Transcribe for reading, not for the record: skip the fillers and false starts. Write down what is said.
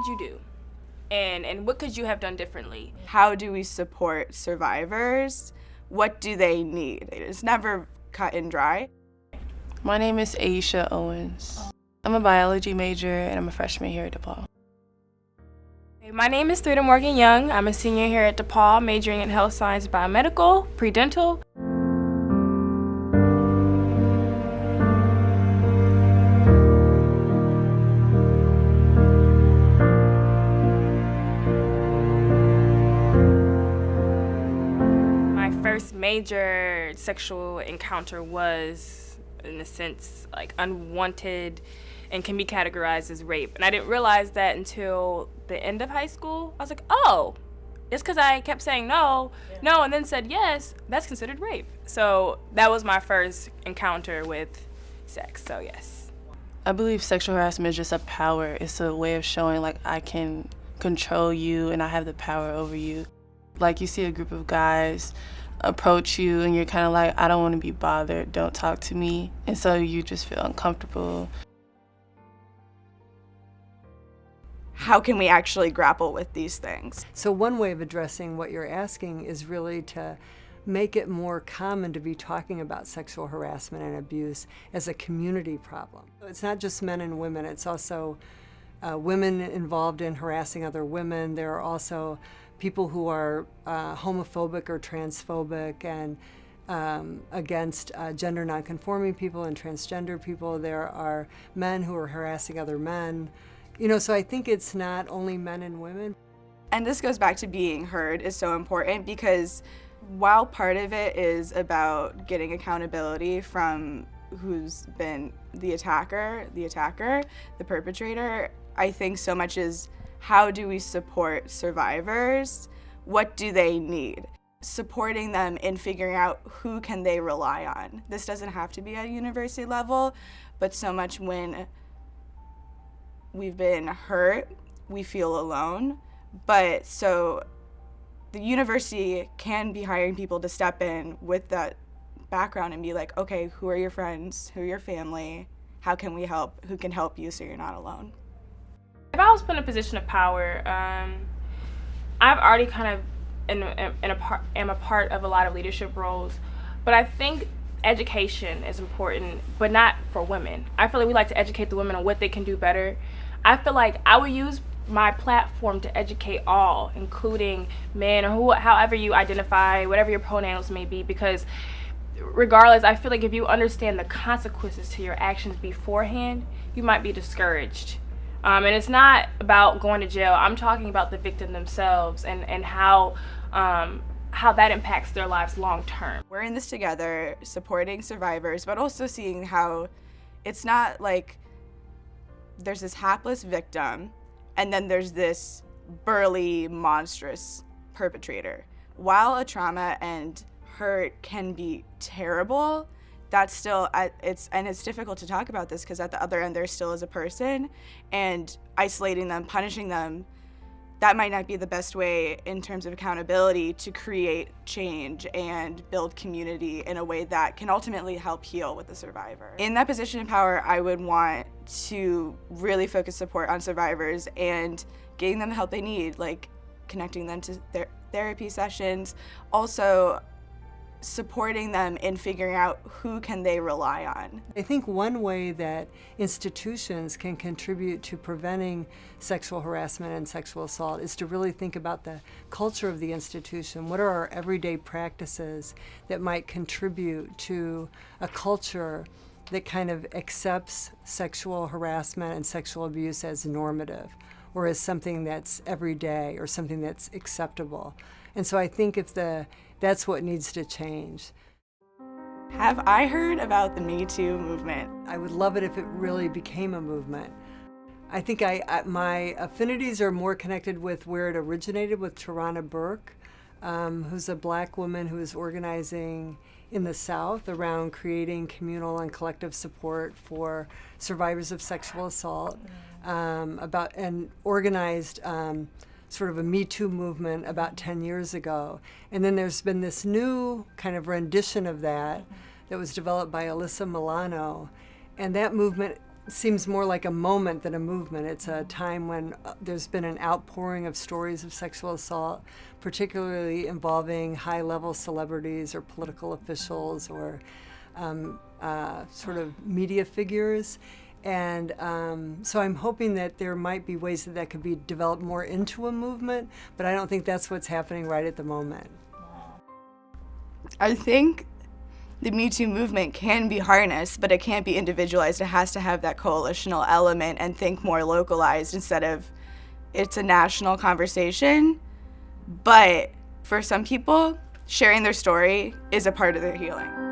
did you do? And what could you have done differently? How do we support survivors? What do they need? It's never cut and dry. My name is Aisha Owens. I'm a biology major and I'm a freshman here at DePaul. My name is Thrida Morgan Young. I'm a senior here at DePaul, majoring in health science, biomedical, pre-dental. My first major sexual encounter was, in a sense, like unwanted and can be categorized as rape. And I didn't realize that until the end of high school. I was like, oh, it's because I kept saying no, and then said yes, that's considered rape. So that was my first encounter with sex, so yes. I believe sexual harassment is just a power. It's a way of showing like I can control you and I have the power over you. Like you see a group of guys approach you and you're kind of like, I don't want to be bothered, don't talk to me. And so you just feel uncomfortable. How can we actually grapple with these things? So one way of addressing what you're asking is really to make it more common to be talking about sexual harassment and abuse as a community problem. It's not just men and women, it's also women involved in harassing other women. There are also people who are homophobic or transphobic and against gender nonconforming people and transgender people. There are men who are harassing other men. You know, so I think it's not only men and women. And this goes back to being heard is so important, because while part of it is about getting accountability from who's been the attacker, the perpetrator, I think so much is how do we support survivors? What do they need? Supporting them in figuring out who can they rely on. This doesn't have to be at university level, but so much when we've been hurt, we feel alone. But so the university can be hiring people to step in with that background and be like, okay, who are your friends? Who are your family? How can we help? Who can help you so you're not alone? If I was put in a position of power, I've already kind of am a part of a lot of leadership roles, but I think education is important, but not for women. I feel like we like to educate the women on what they can do better. I feel like I would use my platform to educate all, including men or however you identify, whatever your pronouns may be, because regardless, I feel like if you understand the consequences to your actions beforehand, you might be discouraged. And it's not about going to jail. I'm talking about the victim themselves and how that impacts their lives long term. We're in this together, supporting survivors, but also seeing how it's not like there's this hapless victim and then there's this burly, monstrous perpetrator. While a trauma and hurt can be terrible, that's still, it's difficult to talk about this because at the other end there still is a person, and isolating them, punishing them, that might not be the best way in terms of accountability to create change and build community in a way that can ultimately help heal with the survivor. In that position of power, I would want to really focus support on survivors and getting them the help they need, like connecting them to their therapy sessions, also supporting them in figuring out who can they rely on. I think one way that institutions can contribute to preventing sexual harassment and sexual assault is to really think about the culture of the institution. What are our everyday practices that might contribute to a culture that kind of accepts sexual harassment and sexual abuse as normative, or as something that's everyday or something that's acceptable. And so I think that's what needs to change. Have I heard about the Me Too movement? I would love it if it really became a movement. I think my affinities are more connected with where it originated, with Tarana Burke, who's a Black woman who is organizing in the South around creating communal and collective support for survivors of sexual assault, and organized sort of a Me Too movement about 10 years ago. And then there's been this new kind of rendition of that that was developed by Alyssa Milano. And that movement seems more like a moment than a movement. It's a time when there's been an outpouring of stories of sexual assault, particularly involving high-level celebrities or political officials or sort of media figures. And so I'm hoping that there might be ways that that could be developed more into a movement, but I don't think that's what's happening right at the moment. I think the Me Too movement can be harnessed, but it can't be individualized. It has to have that coalitional element and think more localized instead of it's a national conversation. But for some people, sharing their story is a part of their healing.